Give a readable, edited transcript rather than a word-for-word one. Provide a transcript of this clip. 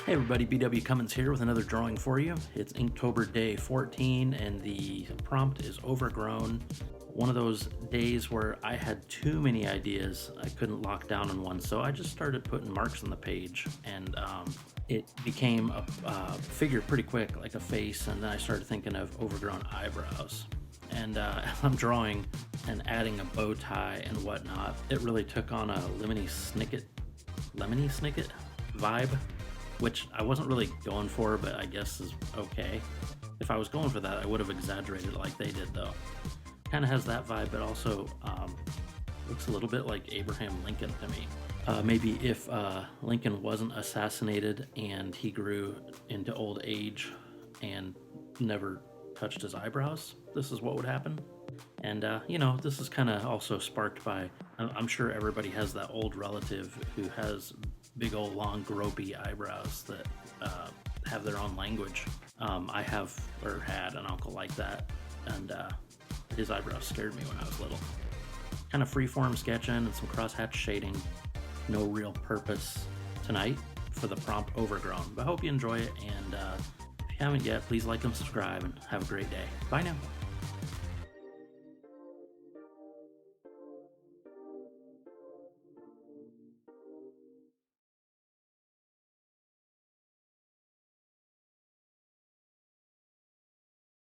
Hey everybody, bwcummins here with another drawing for you. It's Inktober day 14 and the prompt is Overgrown. One of those days where I had too many ideas, I couldn't lock down on one, so I just started putting marks on the page, and it became a figure pretty quick, like a face, and then I started thinking of overgrown eyebrows. And as I'm drawing and adding a bow tie and whatnot, it really took on a Lemony Snicket vibe, which I wasn't really going for, but I guess is okay. If I was going for that, I would have exaggerated it like they did, though. Kind of has that vibe, but also looks a little bit like Abraham Lincoln to me. Maybe if Lincoln wasn't assassinated and he grew into old age and never touched his eyebrows, this is what would happen. And, this is kind of also sparked by, I'm sure everybody has that old relative who has big old long gropey eyebrows that have their own language. I have, or had, an uncle like that, and his eyebrows scared me when I was little. Kind of freeform sketching and some crosshatch shading. No real purpose tonight for the prompt Overgrown, but I hope you enjoy it, and if you haven't yet, please like and subscribe, and have a great day. Bye now.